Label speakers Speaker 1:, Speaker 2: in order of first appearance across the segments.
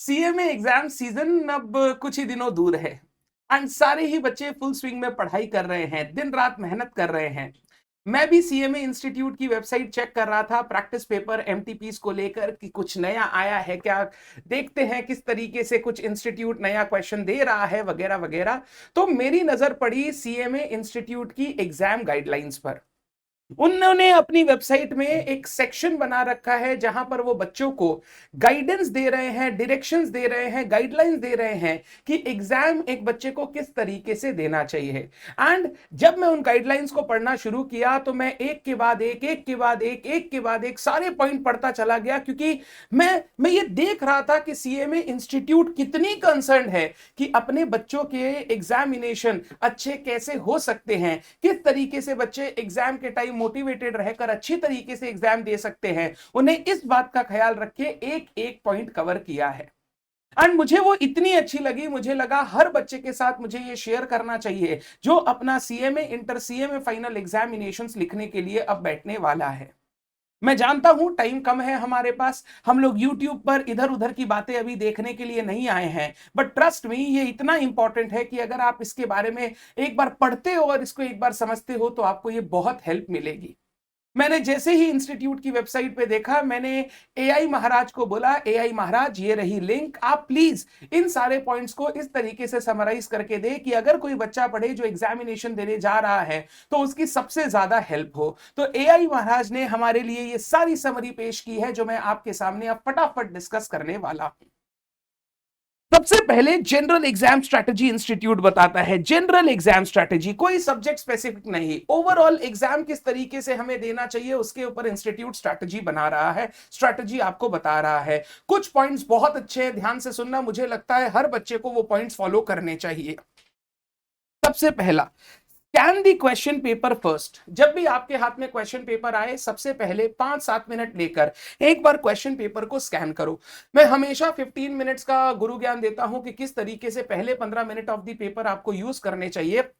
Speaker 1: CMA exam season अब कुछ ही दिनों दूर है एंड सारे ही बच्चे फुल स्विंग में पढ़ाई कर रहे हैं, दिन रात मेहनत कर रहे हैं। मैं भी सीएमए इंस्टीट्यूट की वेबसाइट चेक कर रहा था प्रैक्टिस पेपर एमटीपीस को लेकर कि कुछ नया आया है क्या, देखते हैं किस तरीके से कुछ इंस्टीट्यूट नया क्वेश्चन दे रहा है वगैरह वगैरह। तो मेरी नजर पड़ी सीएमए इंस्टीट्यूट की एग्जाम गाइडलाइंस पर। उन्होंने अपनी वेबसाइट में एक सेक्शन बना रखा है जहां पर वो बच्चों को गाइडेंस दे रहे हैं, डायरेक्शंस दे रहे हैं, गाइडलाइंस दे रहे हैं कि एग्जाम एक बच्चे को किस तरीके से देना चाहिए। एंड जब मैं उन गाइडलाइंस को पढ़ना शुरू किया तो मैं एक के बाद एक के बाद एक सारे पॉइंट पढ़ता चला गया, क्योंकि मैं ये देख रहा था कि सीएमए इंस्टीट्यूट कितनी कंसर्न है कि अपने बच्चों के एग्जामिनेशन अच्छे कैसे हो सकते हैं, किस तरीके से बच्चे एग्जाम के टाइम मोटिवेटेड रहकर अच्छी तरीके से एग्जाम दे सकते हैं। उन्हें इस बात का ख्याल रख के एक एक पॉइंट कवर किया है एंड मुझे वो इतनी अच्छी लगी। मुझे लगा हर बच्चे के साथ मुझे ये शेयर करना चाहिए जो अपना CMA inter CMA final examinations लिखने के लिए अब बैठने वाला है। मैं जानता हूं टाइम कम है हमारे पास, हम लोग YouTube पर इधर उधर की बातें अभी देखने के लिए नहीं आए हैं, बट ट्रस्ट मी ये इतना इंपॉर्टेंट है कि अगर आप इसके बारे में एक बार पढ़ते हो और इसको एक बार समझते हो तो आपको ये बहुत हेल्प मिलेगी। मैंने जैसे ही इंस्टीट्यूट की वेबसाइट पे देखा, मैंने एआई महाराज को बोला, एआई महाराज ये रही लिंक, आप प्लीज इन सारे पॉइंट्स को इस तरीके से समराइज करके दे कि अगर कोई बच्चा पढ़े जो एग्जामिनेशन देने जा रहा है तो उसकी सबसे ज्यादा हेल्प हो। तो एआई महाराज ने हमारे लिए ये सारी समरी पेश की है जो मैं आपके सामने अब फटाफट डिस्कस करने वाला हूं। सबसे पहले जनरल एग्जाम स्ट्रेटजी इंस्टीट्यूट बताता है। जनरल एग्जाम स्ट्रेटजी, कोई सब्जेक्ट स्पेसिफिक नहीं, ओवरऑल एग्जाम किस तरीके से हमें देना चाहिए उसके ऊपर इंस्टीट्यूट स्ट्रेटजी बना रहा है, स्ट्रेटजी आपको बता रहा है। कुछ पॉइंट्स बहुत अच्छे हैं, ध्यान से सुनना, मुझे लगता है हर बच्चे को वो पॉइंट्स फॉलो करने चाहिए। सबसे पहला, scan the question paper first. जब भी आपके हाथ में क्वेश्चन पेपर आए सबसे पहले 5-7 मिनट लेकर एक बार क्वेश्चन पेपर को स्कैन करो। मैं हमेशा 15 मिनट्स का गुरु ज्ञान देता हूं कि किस तरीके से पहले 15 मिनट ऑफ द पेपर आपको यूज करने चाहिए,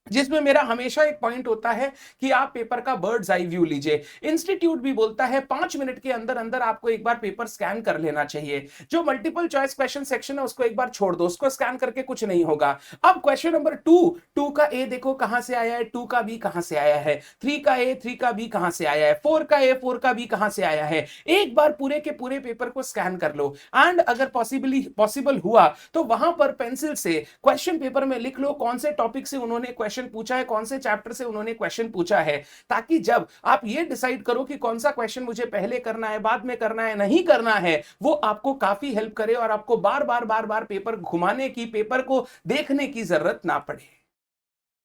Speaker 1: जिसमें मेरा हमेशा एक पॉइंट होता है कि आप पेपर का बर्ड्स आई व्यू लीजिए। इंस्टीट्यूट भी बोलता है 5 मिनट के अंदर अंदर आपको एक बार पेपर स्कैन कर लेना चाहिए। जो मल्टीपल चॉइस क्वेश्चन सेक्शन है उसको एक बार छोड़ दो, उसको स्कैन करके कुछ नहीं होगा। अब क्वेश्चन नंबर 2 का ए देखो कहां से आया है, 2 का बी कहां से आया है, 3 का ए 3 का बी कहां से आया है, 4 का ए 4 का बी कहां से आया है। एक बार पूरे के पूरे पेपर को स्कैन कर लो एंड अगर पॉसिबल हुआ तो वहां पर पेंसिल से क्वेश्चन पेपर में लिख लो कौन से टॉपिक से उन्होंने क्वेश्चन पूछा है, कौन से चैप्टर से उन्होंने क्वेश्चन पूछा है, ताकि जब आप ये डिसाइड करो कि कौन सा क्वेश्चन मुझे पहले करना है, बाद में करना है, नहीं करना है, वो आपको काफी हेल्प करे और आपको बार बार पेपर घुमाने की, पेपर को देखने की जरूरत ना पड़े।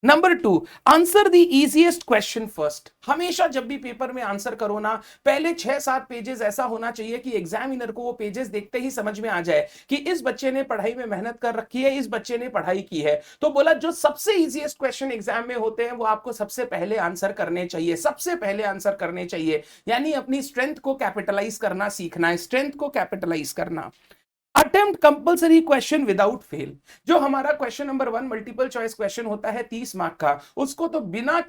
Speaker 1: Number 2, answer the easiest question first. हमेशा जब भी पेपर में आंसर करो ना, पहले 6-7 पेजेस ऐसा होना चाहिए कि एग्जामिनर को वो पेजेस देखते ही समझ में आ जाए कि इस बच्चे ने पढ़ाई में मेहनत कर रखी है, इस बच्चे ने पढ़ाई की है। तो बोला जो सबसे इजीएस्ट क्वेश्चन एग्जाम में होते हैं वो आपको सबसे पहले आंसर करने चाहिए, सबसे पहले आंसर करने चाहिए। यानी अपनी स्ट्रेंथ को कैपिटलाइज करना सीखना है, स्ट्रेंथ को कैपिटलाइज करना। Attempt compulsory question without fail. जो हमारा question number 1 multiple choice question होता है 30 मार्क का, उसको तो बिना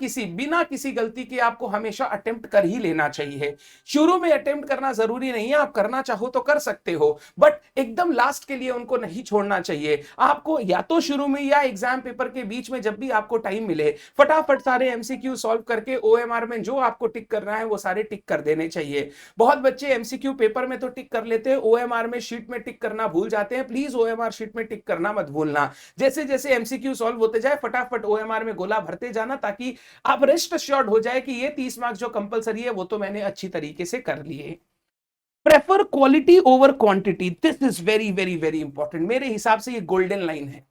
Speaker 1: किसी गलती के आपको हमेशा अटेम्प्ट कर ही लेना चाहिए। शुरू में अटेम्प्ट करना जरूरी नहीं है, आप करना चाहो तो कर सकते हो, बट एकदम लास्ट के लिए उनको नहीं छोड़ना चाहिए। आपको या तो शुरू में या एग्जाम पेपर के बीच में जब भी आपको टाइम मिले फटाफट सारे एमसीक्यू सॉल्व करके ओएमआर में जो आपको टिक करना है वो सारे टिक कर देने चाहिए। बहुत बच्चे एमसीक्यू पेपर में तो टिक कर लेते हैं, ओएमआर में शीट में टिक करना भूल जाते हैं। प्लीज ओएमआर शीट में टिक करना मत भूलना। जैसे जैसे एमसीक्यू सॉल्व होते जाए फटाफट ओएमआर में गोला भरते जाना, ताकि आप रेस्ट अश्योर्ड हो जाए कि ये 30 मार्क्स जो कंपलसरी है वो तो मैंने अच्छी तरीके से कर लिए। Prefer quality over quantity, this is very very very important. मेरे हिसाब से ये गोल्डन लाइन है।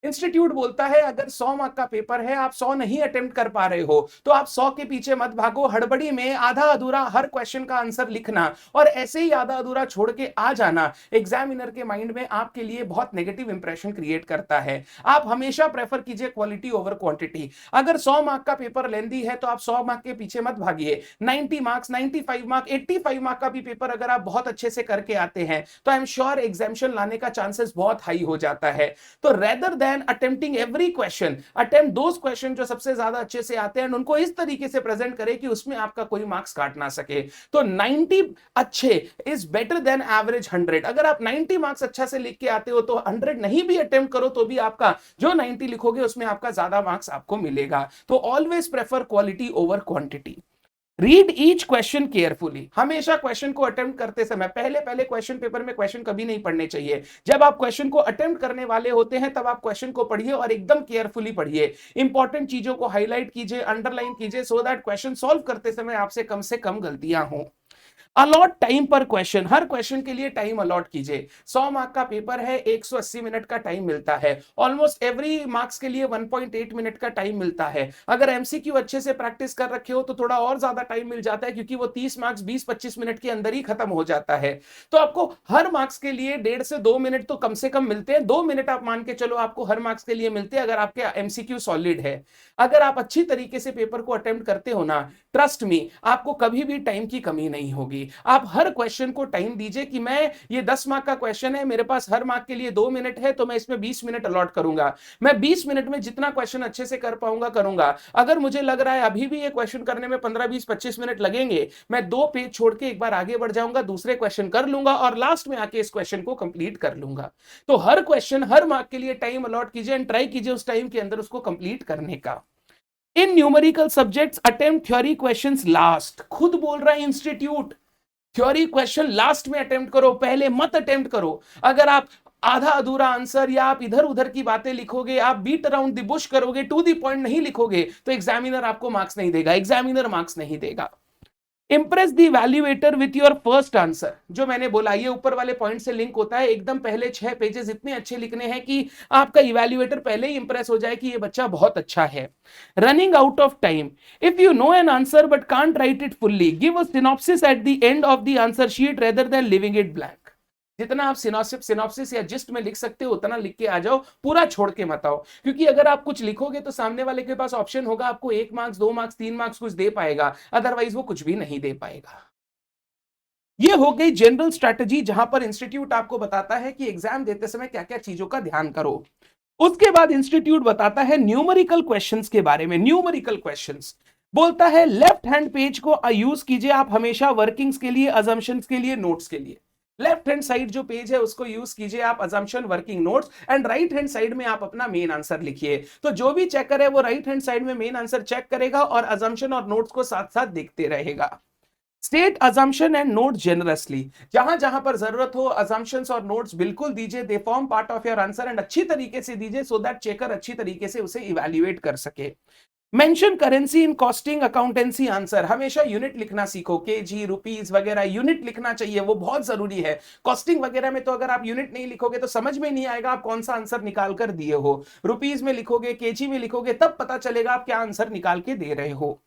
Speaker 1: इंस्टीट्यूट बोलता है अगर 100 मार्क का पेपर है, आप 100 नहीं अटेम्प्ट कर पा रहे हो तो आप 100 के पीछे मत भागो। हड़बड़ी में आधा अधूरा हर क्वेश्चन का आंसर लिखना और ऐसे ही आधा अधूरा छोड़ के आ जाना एग्जामिनर के माइंड में आपके लिए बहुत नेगेटिव इंप्रेशन क्रिएट करता है। आप हमेशा प्रेफर कीजिए क्वालिटी ओवर क्वांटिटी। अगर 100 मार्क का पेपर लेंदी है तो आप 100 मार्क के पीछे मत भागिए। 90 मार्क्स, 95 मार्क, 85 मार्क का भी पेपर अगर आप बहुत अच्छे से करके आते हैं तो आई एम श्योर एग्जामिशन लाने का चांसेस बहुत हाई हो जाता है। तो rather than than attempting every question, attempt those question जो सबसे ज्यादा अच्छे से आते हैं, उनको इस तरीके से प्रेजेंट करें कि उसमें आपका कोई मार्क्स काट ना सके। तो 90 अच्छे इज बेटर देन एवरेज 100। अगर आप 90 मार्क्स अच्छा से लिख के आते हो तो 100 नहीं भी अटेम्प्ट करो तो भी आपका जो 90 लिखोगे उसमें आपका ज्यादा मार्क्स आपको मिलेगा। तो always prefer quality over quantity. Read each question carefully, हमेशा क्वेश्चन को अटेम्प्ट करते समय पहले पहले क्वेश्चन पेपर में क्वेश्चन कभी नहीं पढ़ने चाहिए। जब आप क्वेश्चन को अटेम्प्ट करने वाले होते हैं तब आप क्वेश्चन को पढ़िए और एकदम केयरफुली पढ़िए। इंपॉर्टेंट चीजों को हाईलाइट कीजिए, अंडरलाइन कीजिए, सो दैट क्वेश्चन सॉल्व करते समय आपसे कम से कम गलतियां हो। अलॉट टाइम पर क्वेश्चन, हर क्वेश्चन के लिए टाइम अलॉट कीजिए। 100 मार्क का पेपर है, 180 मिनट का टाइम मिलता है। ऑलमोस्ट एवरी मार्क्स के लिए 1.8 मिनट का टाइम मिलता है। अगर एमसीक्यू अच्छे से प्रैक्टिस कर रखे हो तो थोड़ा और ज्यादा टाइम मिल जाता है, क्योंकि वो 30 मार्क्स 20-25 मिनट के अंदर ही खत्म हो जाता है। तो आपको हर मार्क्स के लिए 1.5 से 2 मिनट तो कम से कम मिलते हैं। 2 मिनट आप मान के चलो आपको हर मार्क्स के लिए मिलते हैं, अगर आपके एमसीक्यू सॉलिड है। अगर आप अच्छी तरीके से पेपर को अटेम्प्ट करते हो ना, ट्रस्ट मी, आपको कभी भी टाइम की कमी नहीं होगी। आप हर क्वेश्चन को टाइम दीजिए कि मैं ये 10 मार्क का क्वेश्चन है, मेरे पास हर मार्क के लिए 2 मिनट है, तो मैं इसमें 20 मिनट अलॉट करूंगा। मैं 20 मिनट में जितना क्वेश्चन अच्छे से कर पाऊंगा करूंगा। अगर मुझे लग रहा है अभी भी ये क्वेश्चन करने में 15, 20, 25 मिनट लगेंगे, मैं 2 पेज छोड़ के एक बार आगे बढ़ जाऊंगा, दूसरे क्वेश्चन कर लूंगा और लास्ट में आके इस क्वेश्चन को कंप्लीट कर लूंगा। तो हर क्वेश्चन हर मार्क के लिए टाइम अलॉट कीजिए एंड ट्राई कीजिए उस टाइम के अंदर उसको कंप्लीट करने का। इन numerical subjects attempt theory questions last, खुद बोल रहा है इंस्टीट्यूट। थ्योरी क्वेश्चन लास्ट में अटेम्प्ट करो, पहले मत अटेम्प्ट करो। अगर आप आधा अधूरा आंसर या आप इधर उधर की बातें लिखोगे, आप बीट अराउंड द बुश करोगे, टू द पॉइंट नहीं लिखोगे, तो एग्जामिनर आपको मार्क्स नहीं देगा, एग्जामिनर मार्क्स नहीं देगा। Impress the evaluator with your first answer, जो मैंने बोला ये ऊपर वाले पॉइंट से लिंक होता है। एकदम पहले 6 पेजेस इतने अच्छे लिखने हैं कि आपका इवैल्यूएटर पहले ही इंप्रेस हो जाए कि ये बच्चा बहुत अच्छा है। Running out of time, if you know an answer but can't right it fully, give a synopsis at the end of the answer sheet rather than living it blank. जितना आप सिनॉप्सिस या जिस्ट में लिख सकते हो उतना लिख के आ जाओ, पूरा छोड़ के मत आओ। क्योंकि अगर आप कुछ लिखोगे तो सामने वाले के पास ऑप्शन होगा, आपको 1 मार्क्स 2 मार्क्स 3 मार्क्स कुछ दे पाएगा, अदरवाइज वो कुछ भी नहीं दे पाएगा। ये हो गई जनरल स्ट्रेटजी, जहां पर इंस्टीट्यूट आपको बताता है कि एग्जाम देते समय क्या क्या चीजों का ध्यान करो। उसके बाद इंस्टीट्यूट बताता है न्यूमेरिकल क्वेश्चंस के बारे में। न्यूमेरिकल क्वेश्चंस बोलता है लेफ्ट हैंड पेज को यूज कीजिए आप हमेशा वर्किंग्स के लिए, अजम्पशंस के लिए, नोट्स के लिए। लेफ्ट हैंड साइड जो पेज है उसको यूज कीजिए आप assumption, working, notes, and right hand side में आप अपना मेन आंसर लिखिए। तो जो भी चेकर है वो राइट हैंड साइड में मेन आंसर चेक करेगा और अजम्पशन और नोट्स को साथ साथ देखते रहेगा। State assumption and note generously, जहां जहां पर जरूरत हो अजम्पशंस और नोट्स बिल्कुल दीजिए, they form part of your answer, and अच्छी तरीके से दीजिए सो दैट चेकर अच्छी तरीके से उसे इवैल्यूएट कर सके। Mention currency in costing accountancy answer, हमेशा यूनिट लिखना सीखो, केजी, रुपीस वगैरह यूनिट लिखना चाहिए, वो बहुत जरूरी है। कॉस्टिंग वगैरह में तो अगर आप यूनिट नहीं लिखोगे तो समझ में नहीं आएगा आप कौन सा आंसर निकाल कर दिए हो। रुपीस में लिखोगे, केजी में लिखोगे, तब पता चलेगा आप क्या आंसर निकाल के दे रहे हो।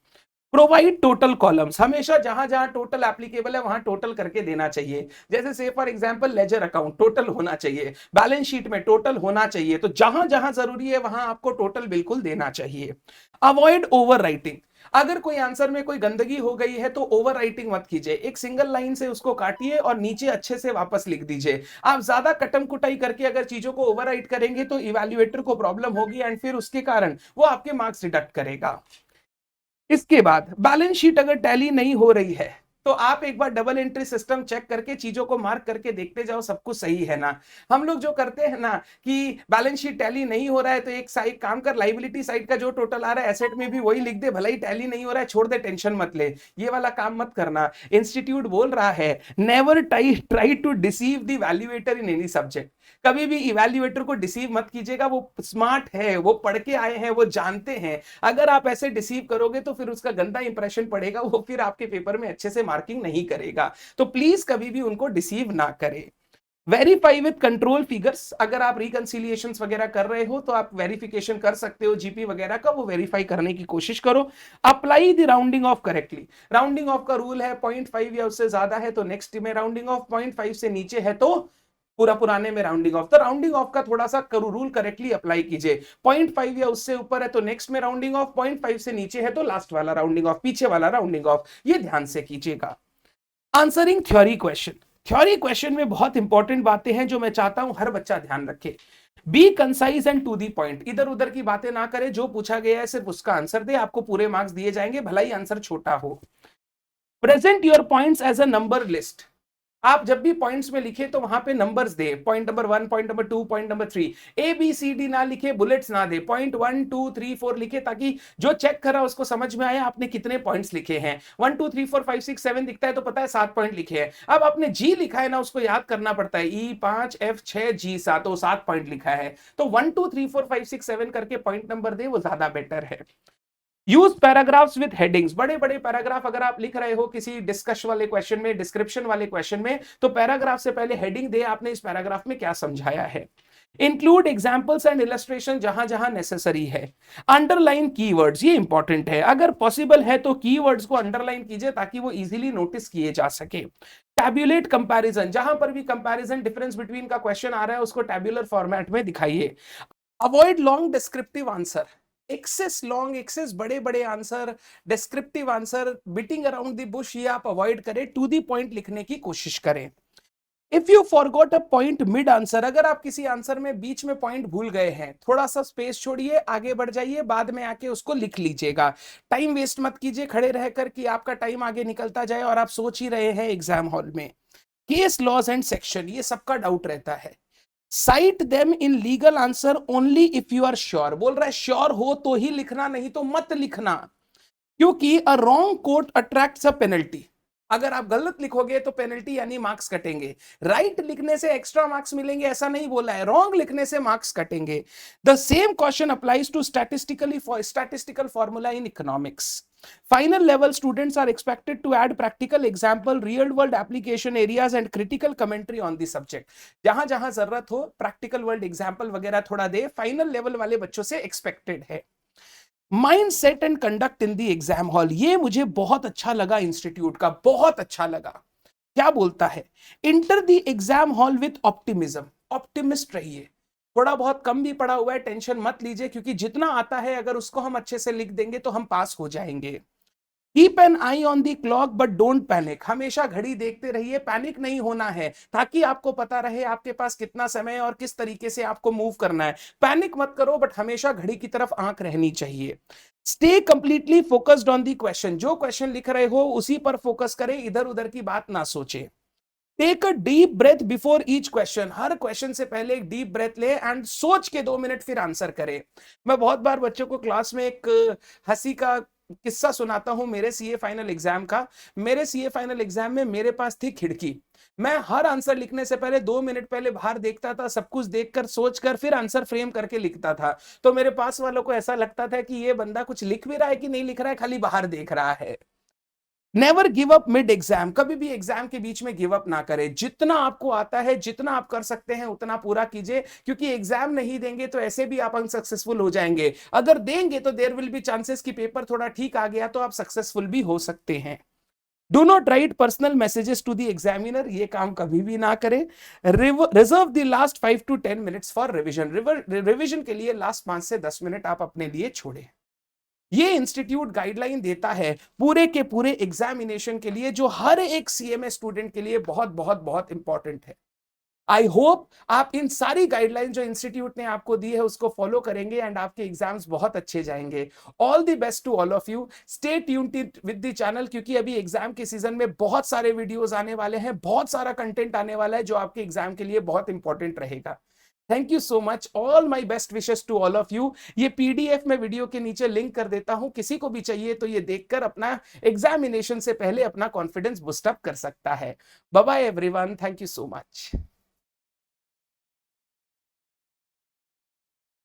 Speaker 1: प्रोवाइड टोटल कॉलम्स, हमेशा जहां जहां टोटल एप्लीकेबल है वहां टोटल करके देना चाहिए। जैसे से for example ledger account total होना चाहिए, बैलेंस शीट में टोटल होना चाहिए, तो जहां जहां जरूरी है वहां आपको टोटल बिल्कुल देना चाहिए। अवॉइड ओवर राइटिंग, अगर कोई आंसर में कोई गंदगी हो गई है तो ओवर राइटिंग मत कीजिए, एक सिंगल लाइन से उसको काटिए और नीचे अच्छे से वापस लिख दीजिए। आप ज्यादा कटम कुटाई करके अगर चीजों को ओवर राइट करेंगे तो इवैल्यूएटर को प्रॉब्लम होगी एंड फिर उसके कारण वो आपके मार्क्स डिडक्ट करेगा। इसके बाद बैलेंस शीट अगर टैली नहीं हो रही है तो आप एक बार डबल एंट्री सिस्टम चेक करके चीजों को मार्क करके देखते जाओ सब कुछ सही है ना। हम लोग जो करते हैं ना कि बैलेंस शीट टैली नहीं हो रहा है तो एक साइड काम कर, लाइबिलिटी साइड का जो टोटल आ रहा है एसेट में भी वही लिख दे, भले ही टैली नहीं हो रहा है छोड़ दे, टेंशन मत ले, ये वाला काम मत करना। इंस्टीट्यूट बोल रहा है never try to deceive the valuator in any subject, कभी भी इवैल्यूएटर को डिसीव मत कीजिएगा, वो स्मार्ट है, वो पढ़ के आए हैं, वो जानते हैं। अगर आप ऐसे डिसीव करोगे तो फिर उसका गंदा इंप्रेशन पड़ेगा, वो फिर आपके पेपर में अच्छे से मार्किंग नहीं करेगा। तो प्लीज कभी भी उनको डिसीव ना करें। वेरीफाई विद कंट्रोल फिगर्स, अगर आप रिकंसिलिएशंस वगैरह कर रहे हो तो आप वेरिफिकेशन कर सकते हो जीपी वगैरह का, वो वेरीफाई करने की कोशिश करो। Apply the rounding off correctly, rounding off का रूल है 0.5 या उससे ज्यादा है तो नेक्स्ट में राउंडिंग ऑफ, 0.5 से नीचे है तो पूरा पुराने में राउंडिंग ऑफ। तो राउंडिंग ऑफ का थोड़ा सा रूल करेक्टली अप्लाई कीजिए। 0.5 या उससे ऊपर है तो नेक्स्ट में राउंडिंग ऑफ, 0.5 से नीचे है तो लास्ट वाला राउंडिंग ऑफ, पीछे वाला राउंडिंग ऑफ, ये ध्यान से कीजिएगा। Answering theory question, theory question में बहुत इंपॉर्टेंट बातें हैं जो मैं चाहता हूं हर बच्चा ध्यान रखे। Be concise and to the point, इधर उधर की बातें ना करे, जो पूछा गया है सिर्फ उसका आंसर दे, आपको पूरे मार्क्स दिए जाएंगे, भला ही आंसर छोटा हो। Present your points as a number list, आप जब भी पॉइंट्स में लिखे तो वहां पे नंबर्स दे, point number 1, point number 2, point number 3, A B C D ना लिखे, बुलेट्स ना दे, पॉइंट 1 2 3 4 लिखे, ताकि जो चेक कर रहा है उसको समझ में आए आपने कितने पॉइंट्स लिखे हैं। 1 2 3 4 5 6 7 दिखता है तो पता है 7 पॉइंट लिखे हैं। अब आपने जी लिखा है ना, उसको याद करना पड़ता है, ई 5 एफ 6 जी 7, तो 7 पॉइंट लिखा है, तो 1 2 3 4 5 6 7 करके पॉइंट नंबर दे, वो ज्यादा बेटर है। यूज पैराग्राफ्स विद हेडिंग्स, बड़े बड़े पैराग्राफ अगर आप लिख रहे हो किसी डिस्कश वाले क्वेश्चन में, डिस्क्रिप्शन वाले क्वेश्चन में, तो पैराग्राफ से पहले हेडिंग दे, आपने इस पैराग्राफ में क्या समझाया है। इंक्लूड एग्जाम्पल्स एंड इलस्ट्रेशन जहां जहां नेसेसरी है। अंडरलाइन कीवर्ड्स, ये इंपॉर्टेंट है, अगर पॉसिबल है तो कीवर्ड्स को अंडरलाइन कीजिए ताकि वो इजीली नोटिस किए जा सके। टैब्यूलेट कंपैरिजन, जहां पर भी कंपैरिजन डिफरेंस बिटवीन का क्वेश्चन आ रहा है उसको टैब्यूलर फॉर्मेट में दिखाइए। Avoid long descriptive answer, excess long, excess बड़े बड़े answer, descriptive answer, beating around the bush, ये आप अवॉइड करें, टू दी पॉइंट लिखने की कोशिश करें। If you forgot a point mid answer, अगर आप किसी आंसर में बीच में पॉइंट भूल गए हैं, थोड़ा सा स्पेस छोड़िए, आगे बढ़ जाइए, बाद में आके उसको लिख लीजिएगा। टाइम वेस्ट मत कीजिए खड़े रहकर कि आपका टाइम आगे निकलता जाए और आप सोच ही रहे हैं एग्जाम हॉल में। केस लॉज एंड सेक्शन, ये सबका डाउट रहता है। Cite them in legal answer only if you are sure, बोल रहा है श्योर हो तो ही लिखना, नहीं तो मत लिखना, क्योंकि a wrong quote attracts a penalty. अगर आप गलत लिखोगे तो पेनल्टी यानी मार्क्स कटेंगे। राइट लिखने से एक्स्ट्रा मार्क्स मिलेंगे ऐसा नहीं बोला है, रॉन्ग लिखने से मार्क्स कटेंगे। The same question applies to statistical formula in economics. Final level students are expected to add practical example, real world application areas and critical commentary on the subject. जहां जहां जरूरत हो प्रैक्टिकल वर्ल्ड एग्जाम्पल वगैरह थोड़ा दे, final level वाले बच्चों से expected है। Mind set and conduct in the exam hall, ये मुझे बहुत अच्छा लगा, इंस्टीट्यूट का बहुत अच्छा लगा। क्या बोलता है, inter the exam hall with optimism, optimist रहिए। थोड़ा बहुत कम भी पड़ा हुआ है, टेंशन मत लीजिए, क्योंकि जितना आता है अगर उसको हम अच्छे से लिख देंगे तो हम पास हो जाएंगे। Keep an I on the clock but don't panic, हमेशा घड़ी देखते रहिए, पैनिक नहीं होना है, ताकि आपको पता रहे आपके पास कितना समय है और किस तरीके से आपको मूव करना है। पैनिक मत करो, बट हमेशा घड़ी की तरफ आंख रहनी चाहिए। Stay completely focused on the question, जो क्वेश्चन लिख रहे हो उसी पर फोकस करें, इधर उधर की बात ना सोचे। Take a deep breath before each question, हर क्वेश्चन से पहले एक डीप ब्रेथ ले एंड सोच के 2 मिनट फिर आंसर करें। मैं बहुत बार बच्चों को क्लास में एक हंसी का किस्सा सुनाता हूं मेरे सीए फाइनल एग्जाम का। मेरे सीए फाइनल एग्जाम में मेरे पास थी खिड़की, मैं हर आंसर लिखने से पहले 2 मिनट पहले बाहर देखता था, सब कुछ देखकर सोचकर फिर आंसर फ्रेम करके लिखता था। तो मेरे पास वालों को ऐसा लगता था कि ये बंदा कुछ लिख भी रहा है कि नहीं लिख रहा है, खाली बाहर देख रहा है। Never give up mid exam, कभी भी एग्जाम के बीच में गिव अप ना करें। जितना आपको आता है, जितना आप कर सकते हैं उतना पूरा कीजिए, क्योंकि एग्जाम नहीं देंगे तो ऐसे भी आप अनसक्सेसफुल हो जाएंगे। अगर देंगे तो देयर विल बी चांसेस कि पेपर थोड़ा ठीक आ गया तो आप सक्सेसफुल भी हो सकते हैं। Do not write personal messages to the examiner, ये काम कभी भी ना करें। Reserve the last 5 to 10 minutes for revision, revision के लिए लास्ट 5 से 10 मिनट आप अपने लिए छोड़ें। ये इंस्टीट्यूट गाइडलाइन देता है पूरे के पूरे एग्जामिनेशन के लिए, जो हर एक सीएमए स्टूडेंट के लिए बहुत बहुत बहुत इंपॉर्टेंट है। आई होप आप इन सारी गाइडलाइन जो इंस्टीट्यूट ने आपको दी है उसको फॉलो करेंगे एंड आपके एग्जाम्स बहुत अच्छे जाएंगे। All the best to all of you, stay tuned with the channel, क्योंकि अभी एग्जाम के सीजन में बहुत सारे वीडियोस आने वाले हैं, बहुत सारा कंटेंट आने वाला है जो आपके एग्जाम के लिए बहुत इंपॉर्टेंट रहेगा। Thank you so much, all my best wishes to all of you. ये पीडीएफ में वीडियो के नीचे लिंक कर देता हूं, किसी को भी चाहिए तो ये देखकर अपना एग्जामिनेशन से पहले अपना कॉन्फिडेंस बूस्ट अप कर सकता है। Bye bye everyone, thank you so much.